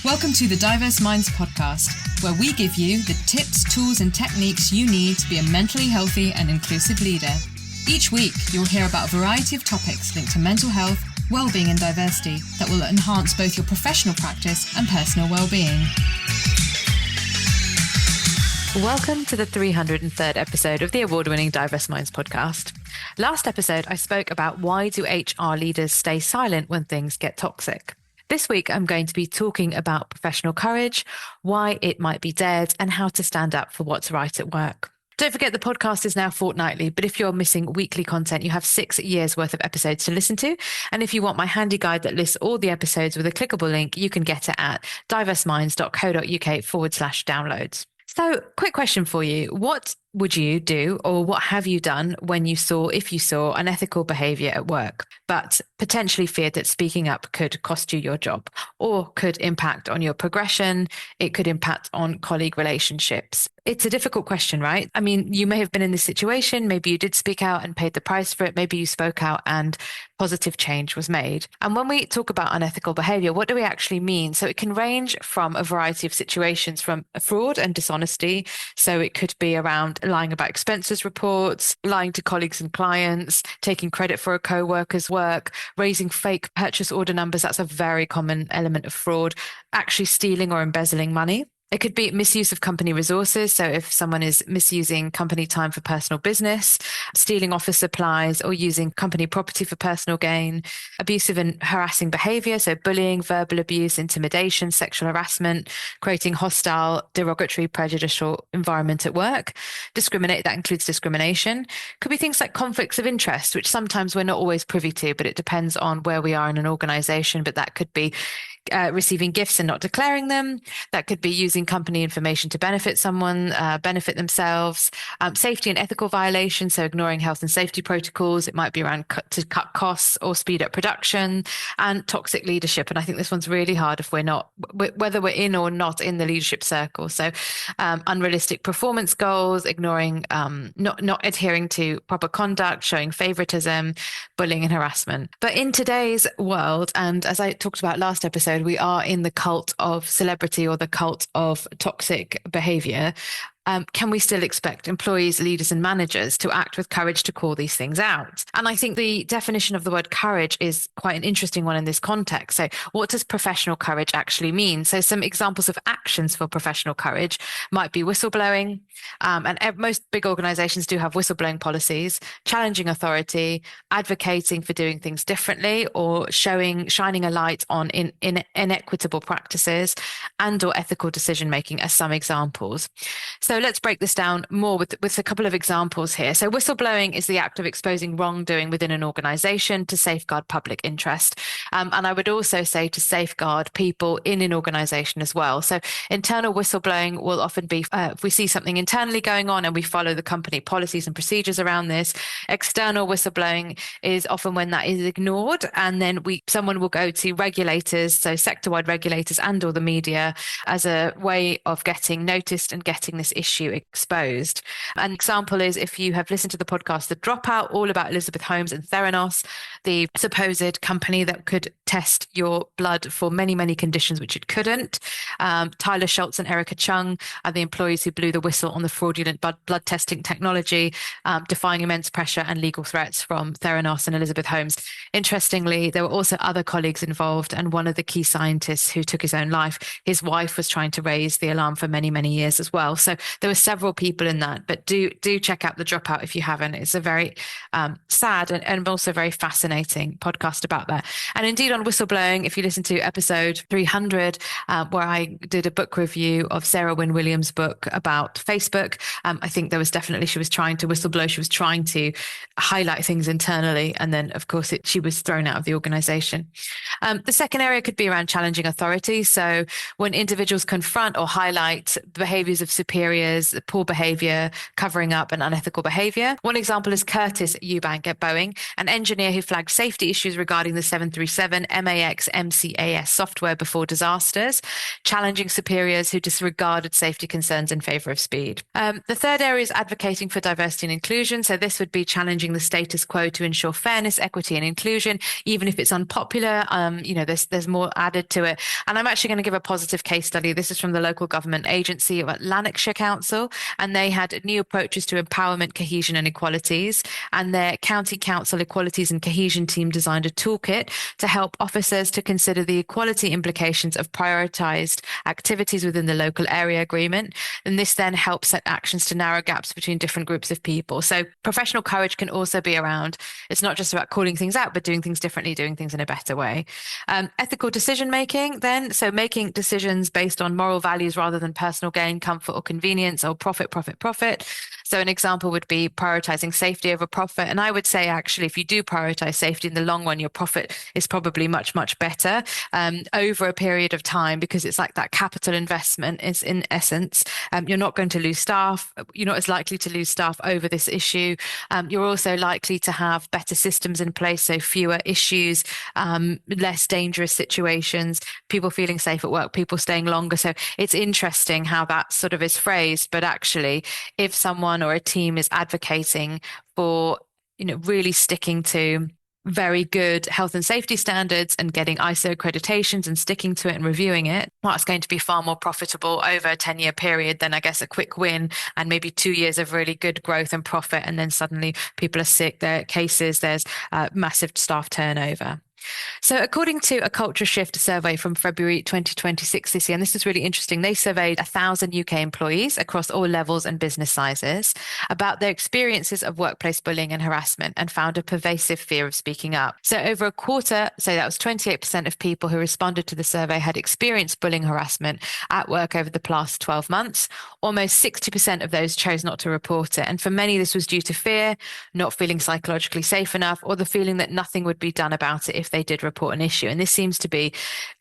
Welcome to the Diverse Minds podcast, where we give you the tips, tools, and techniques you need to be a mentally healthy and inclusive leader. Each week, you'll hear about a variety of topics linked to mental health, wellbeing, and diversity that will enhance both your professional practice and personal wellbeing. Welcome to the 303rd episode of the award-winning Diverse Minds podcast. Last episode, I spoke about why do HR leaders stay silent when things get toxic. This week, I'm going to be talking about professional courage, why it might be dead, and how to stand up for what's right at work. Don't forget the podcast is now fortnightly, but if you're missing weekly content, you have 6 years worth of episodes to listen to. And if you want my handy guide that lists all the episodes with a clickable link, you can get it at diverseminds.co.uk/downloads. So, quick question for you. What would you do, or what have you done when if you saw unethical behaviour at work, but potentially feared that speaking up could cost you your job or could impact on your progression? It could impact on colleague relationships. It's a difficult question, right? I mean, you may have been in this situation. Maybe you did speak out and paid the price for it. Maybe you spoke out and positive change was made. And when we talk about unethical behaviour, what do we actually mean? So it can range from a variety of situations, from fraud and dishonesty. So it could be around lying about expenses reports, lying to colleagues and clients, taking credit for a co-worker's work, raising fake purchase order numbers. That's a very common element of fraud. Actually stealing or embezzling money. It could be misuse of company resources. So if someone is misusing company time for personal business, stealing office supplies, or using company property for personal gain, abusive and harassing behavior. So bullying, verbal abuse, intimidation, sexual harassment, creating hostile, derogatory, prejudicial environment at work. That includes discrimination. Could be things like conflicts of interest, which sometimes we're not always privy to, but it depends on where we are in an organization. But that could be receiving gifts and not declaring them. That could be using company information to benefit someone, benefit themselves. Safety and ethical violations, so ignoring health and safety protocols. It might be around to cut costs or speed up production. And toxic leadership. And I think this one's really hard if whether we're in or not in the leadership circle. So unrealistic performance goals, ignoring, not adhering to proper conduct, showing favoritism, bullying and harassment. But in today's world, and as I talked about last episode, we are in the cult of celebrity or the cult of toxic behavior. Can we still expect employees, leaders, and managers to act with courage to call these things out? And I think the definition of the word courage is quite an interesting one in this context. So what does professional courage actually mean? So some examples of actions for professional courage might be whistleblowing. And most big organizations do have whistleblowing policies, challenging authority, advocating for doing things differently, or shining a light on inequitable practices and or ethical decision-making as some examples. So let's break this down more with a couple of examples here. So whistleblowing is the act of exposing wrongdoing within an organization to safeguard public interest. And I would also say to safeguard people in an organization as well. So internal whistleblowing will often be if we see something internally going on and we follow the company policies and procedures around this. External whistleblowing is often when that is ignored, and then someone will go to regulators, so sector-wide regulators and or the media, as a way of getting noticed and getting this issue exposed. An example is if you have listened to the podcast The Dropout, all about Elizabeth Holmes and Theranos, the supposed company that could test your blood for many, many conditions which it couldn't. Tyler Schultz and Erica Chung are the employees who blew the whistle on the fraudulent blood testing technology, defying immense pressure and legal threats from Theranos and Elizabeth Holmes. Interestingly, there were also other colleagues involved, and one of the key scientists who took his own life, his wife was trying to raise the alarm for many, many years as well. So there were several people in that, but do check out The Dropout if you haven't. It's a very sad and also very fascinating podcast about that. And indeed on whistleblowing, if you listen to episode 300, where I did a book review of Sarah Wynne Williams' book about Facebook, I think she was trying to whistleblow. She was trying to highlight things internally. And then, of course, she was thrown out of the organization. The second area could be around challenging authority. So when individuals confront or highlight behaviors of superior areas: poor behavior, covering up, and unethical behavior. One example is Curtis Eubank at Boeing, an engineer who flagged safety issues regarding the 737 MAX MCAS software before disasters, challenging superiors who disregarded safety concerns in favor of speed. The third area is advocating for diversity and inclusion. So this would be challenging the status quo to ensure fairness, equity, and inclusion, even if it's unpopular. There's more added to it. And I'm actually going to give a positive case study. This is from the local government agency of Lanarkshire Council, and they had new approaches to empowerment, cohesion, and equalities. And their county council equalities and cohesion team designed a toolkit to help officers to consider the equality implications of prioritised activities within the local area agreement. And this then helps set actions to narrow gaps between different groups of people. So professional courage can also be around, it's not just about calling things out, but doing things differently, doing things in a better way. Ethical decision making then, so making decisions based on moral values rather than personal gain, comfort, or convenience, or profit. So an example would be prioritizing safety over profit. And I would say, actually, if you do prioritize safety in the long run, your profit is probably much, much better over a period of time, because it's like that capital investment is, in essence. You're not going to lose staff. You're not as likely to lose staff over this issue. You're also likely to have better systems in place, so fewer issues, less dangerous situations, people feeling safe at work, people staying longer. So it's interesting how that sort of is phrased. But actually, if someone or a team is advocating for, really sticking to very good health and safety standards and getting ISO accreditations and sticking to it and reviewing it, that's going to be far more profitable over a 10-year period than, I guess, a quick win and maybe 2 years of really good growth and profit. And then suddenly people are sick, there are cases, there's massive staff turnover. So according to a Culture Shift survey from February 2026 this year, and this is really interesting, they surveyed 1,000 UK employees across all levels and business sizes about their experiences of workplace bullying and harassment, and found a pervasive fear of speaking up. So over a quarter, so that was 28% of people who responded to the survey had experienced bullying harassment at work over the past 12 months. Almost 60% of those chose not to report it. And for many, this was due to fear, not feeling psychologically safe enough, or the feeling that nothing would be done about it if they did report an issue. And this seems to be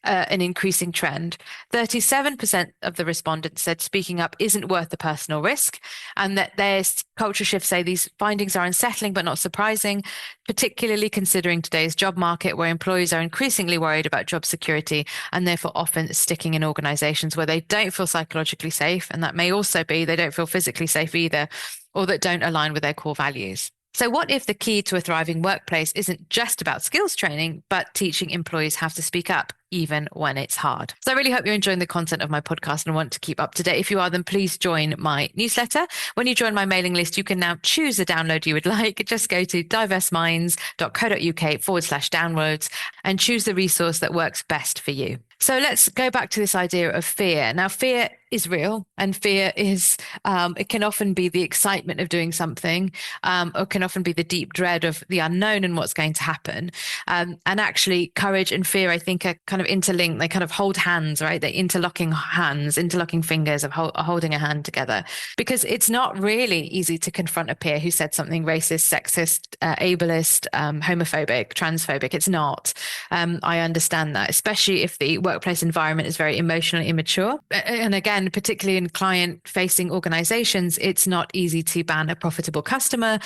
an increasing trend. 37% of the respondents said speaking up isn't worth the personal risk, and that their Culture Shift say these findings are unsettling but not surprising, particularly considering today's job market, where employees are increasingly worried about job security and therefore often sticking in organizations where they don't feel psychologically safe. And that may also be they don't feel physically safe either, or that don't align with their core values. So what if the key to a thriving workplace isn't just about skills training, but teaching employees how to speak up, even when it's hard? So I really hope you're enjoying the content of my podcast and want to keep up to date. If you are, then please join my newsletter. When you join my mailing list, you can now choose a download you would like. Just go to diverseminds.co.uk/downloads and choose the resource that works best for you. So let's go back to this idea of fear. Now, fear is real, and fear is, it can often be the excitement of doing something, or can often be the deep dread of the unknown and what's going to happen. And actually, courage and fear, I think, are kind of interlinked. They kind of hold hands, right? They're interlocking hands, interlocking fingers of holding a hand together, because it's not really easy to confront a peer who said something racist, sexist, ableist, homophobic, transphobic. It's not. I understand that, especially if the workplace environment is very emotionally immature. And again, particularly in client-facing organizations, it's not easy to ban a profitable customer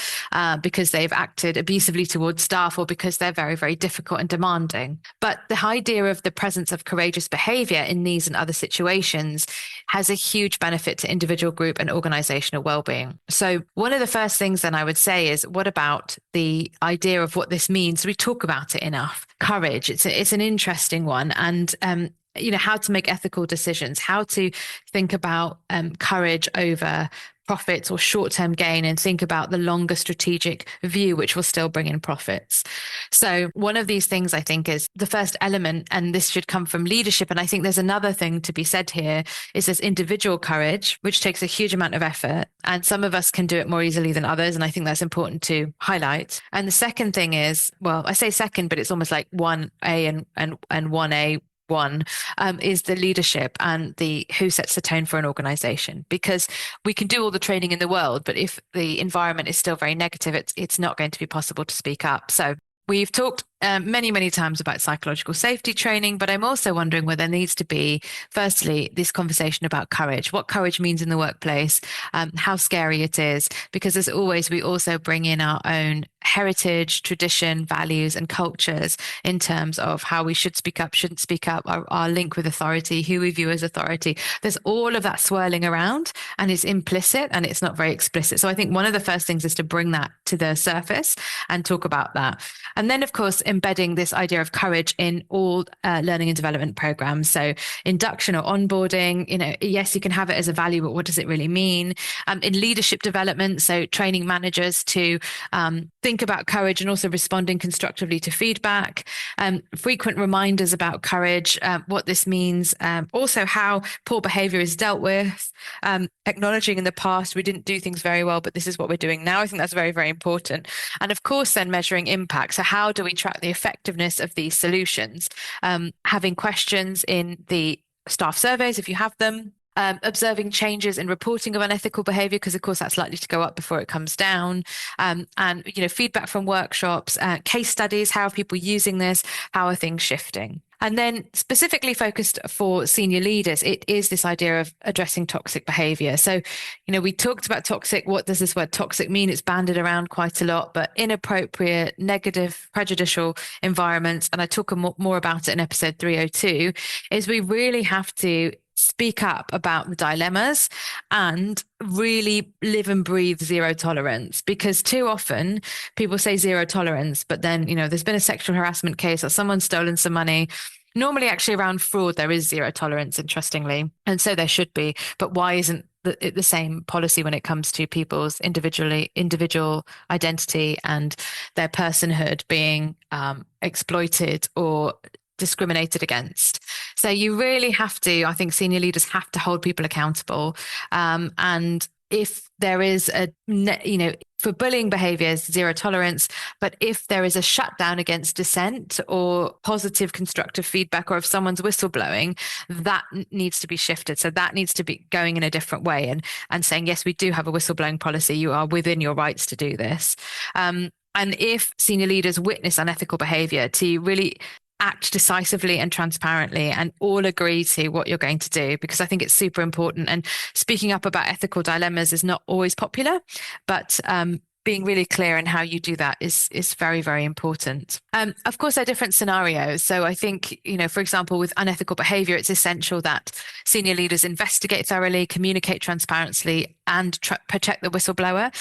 because they've acted abusively towards staff, or because they're very, very difficult and demanding. But the idea of the presence of courageous behavior in these and other situations has a huge benefit to individual, group, and organizational well-being. So one of the first things then I would say is, what about the idea of what this means? We talk about it enough. Courage, it's an interesting one. And how to make ethical decisions, how to think about courage over profits or short-term gain, and think about the longer strategic view, which will still bring in profits. So one of these things, I think, is the first element, and this should come from leadership. And I think there's another thing to be said here, is this individual courage, which takes a huge amount of effort. And some of us can do it more easily than others. And I think that's important to highlight. And the second thing is, well, I say second, but it's almost like 1A and 1A. One is the leadership and the who sets the tone for an organization, because we can do all the training in the world, but if the environment is still very negative, it's not going to be possible to speak up. So we've talked many times about psychological safety training, but I'm also wondering whether there needs to be, firstly, this conversation about courage, what courage means in the workplace, how scary it is, because as always, we also bring in our own heritage, tradition, values, and cultures in terms of how we should speak up, shouldn't speak up, our link with authority, who we view as authority. There's all of that swirling around, and it's implicit and it's not very explicit. So I think one of the first things is to bring that to the surface and talk about that. And then, of course, embedding this idea of courage in all learning and development programs. So induction or onboarding, yes, you can have it as a value, but what does it really mean? In leadership development, so training managers to think about courage and also responding constructively to feedback, frequent reminders about courage, what this means, also how poor behavior is dealt with, acknowledging in the past we didn't do things very well, but this is what we're doing now. I think that's very, very important. And of course, then measuring impact. So how do we track the effectiveness of these solutions? Having questions in the staff surveys, if you have them, observing changes in reporting of unethical behavior, because of course that's likely to go up before it comes down, and feedback from workshops, case studies, how are people using this, how are things shifting? And then specifically focused for senior leaders, it is this idea of addressing toxic behavior. So, we talked about toxic. What does this word toxic mean? It's banded around quite a lot, but inappropriate, negative, prejudicial environments. And I talk more about it in episode 302, is we really have to speak up about the dilemmas and really live and breathe zero tolerance, because too often people say zero tolerance, but then, there's been a sexual harassment case or someone's stolen some money. Normally, actually, around fraud, there is zero tolerance, interestingly. And so there should be. But why isn't the same policy when it comes to people's individual identity and their personhood being exploited or discriminated against? So you really have to, I think senior leaders have to hold people accountable. And if there is for bullying behaviors, zero tolerance, but if there is a shutdown against dissent or positive constructive feedback, or if someone's whistleblowing, that needs to be shifted. So that needs to be going in a different way and saying, yes, we do have a whistleblowing policy. You are within your rights to do this. And if senior leaders witness unethical behavior, to really act decisively and transparently and all agree to what you're going to do, because I think it's super important. And speaking up about ethical dilemmas is not always popular, but being really clear in how you do that is very, very important. Of course, there are different scenarios. So I think, for example, with unethical behavior, it's essential that senior leaders investigate thoroughly, communicate transparently, and protect the whistleblower.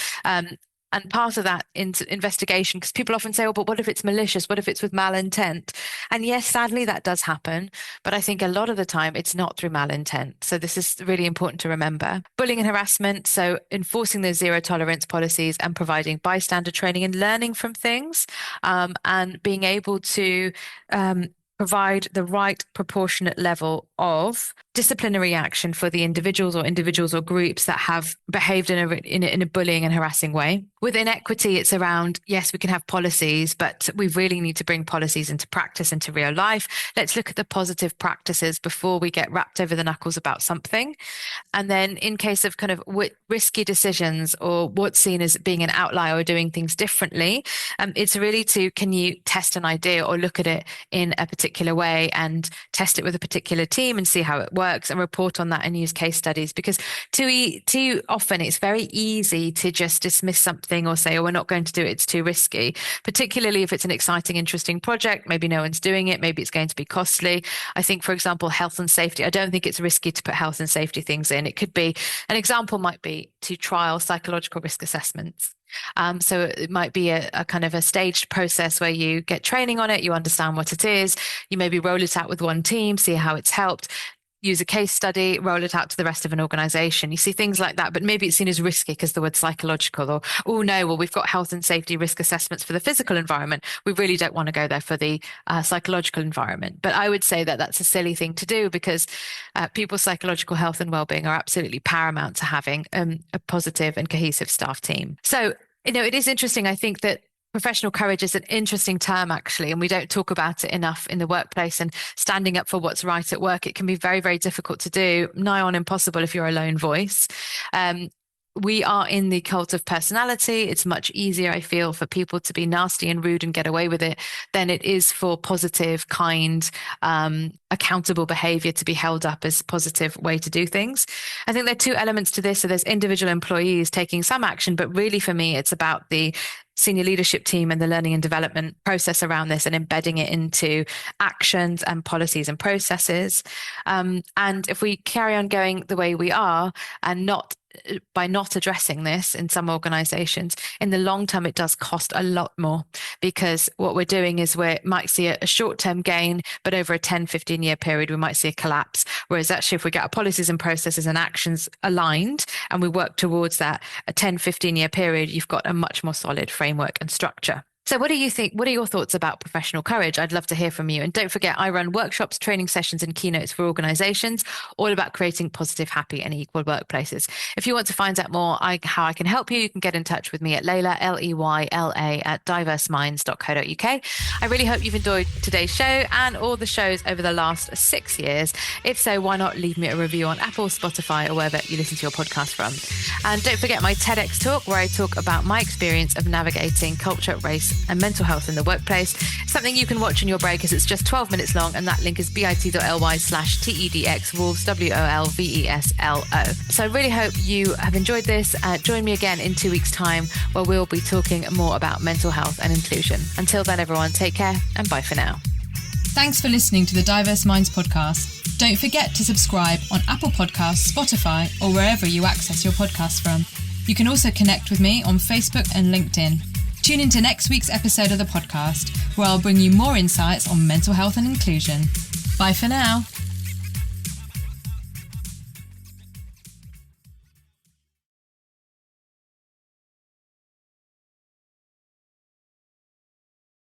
And part of that investigation, because people often say, oh, but what if it's malicious? What if it's with malintent? And yes, sadly, that does happen. But I think a lot of the time it's not through malintent. So this is really important to remember. Bullying and harassment. So enforcing those zero tolerance policies and providing bystander training and learning from things, and being able to provide the right proportionate level of disciplinary action for the individuals or groups that have behaved in a bullying and harassing way. With inequity, it's around, yes, we can have policies, but we really need to bring policies into practice, into real life. Let's look at the positive practices before we get wrapped over the knuckles about something. And then in case of kind of risky decisions or what's seen as being an outlier or doing things differently, it's really can you test an idea or look at it in a particular way and test it with a particular team and see how it works and report on that and use case studies, because too often it's very easy to just dismiss something or say, oh, we're not going to do it, it's too risky, particularly if it's an exciting, interesting project. Maybe no one's doing it, maybe it's going to be costly. I think, for example, health and safety, I don't think it's risky to put health and safety things in. It could be, an example might be to trial psychological risk assessments. So it might be a kind of a staged process where you get training on it, you understand what it is, you maybe roll it out with one team, see how it's helped, use a case study, roll it out to the rest of an organization. You see things like that, but maybe it's seen as risky because the word psychological, or, oh no, well, we've got health and safety risk assessments for the physical environment. We really don't want to go there for the psychological environment. But I would say that that's a silly thing to do, because people's psychological health and wellbeing are absolutely paramount to having a positive and cohesive staff team. So, it is interesting. I think that professional courage is an interesting term, actually, and we don't talk about it enough in the workplace. And standing up for what's right at work, it can be very, very difficult to do, nigh on impossible if you're a lone voice. we are in the cult of personality. It's much easier, I feel, for people to be nasty and rude and get away with it than it is for positive, kind, accountable behavior to be held up as a positive way to do things. I think there are two elements to this. So there's individual employees taking some action, but really for me, it's about the senior leadership team and the learning and development process around this and embedding it into actions and policies and processes. And if we carry on going the way we are and by not addressing this in some organizations, in the long term, it does cost a lot more, because what we're doing is we might see a short-term gain, but over a 10, 15-year period, we might see a collapse. Whereas actually, if we get our policies and processes and actions aligned and we work towards that, a 10, 15-year period, you've got a much more solid framework and structure. So what do you think? What are your thoughts about professional courage? I'd love to hear from you. And don't forget, I run workshops, training sessions, and keynotes for organizations, all about creating positive, happy, and equal workplaces. If you want to find out more how I can help you can get in touch with me at Layla, Leyla, at diverseminds.co.uk. I really hope you've enjoyed today's show and all the shows over the last 6 years. If so, why not leave me a review on Apple, Spotify, or wherever you listen to your podcast from. And don't forget my TEDx talk, where I talk about my experience of navigating culture, race, and mental health in the workplace. Something you can watch in your break, as it's just 12 minutes long, and that link is bit.ly/TEDxWolves, WOLVESLO. So I really hope you have enjoyed this. Join me again in 2 weeks' time, where we'll be talking more about mental health and inclusion. Until then, everyone, take care and bye for now. Thanks for listening to the Diverse Minds podcast. Don't forget to subscribe on Apple Podcasts, Spotify, or wherever you access your podcasts from. You can also connect with me on Facebook and LinkedIn. Tune into next week's episode of the podcast, where I'll bring you more insights on mental health and inclusion. Bye for now.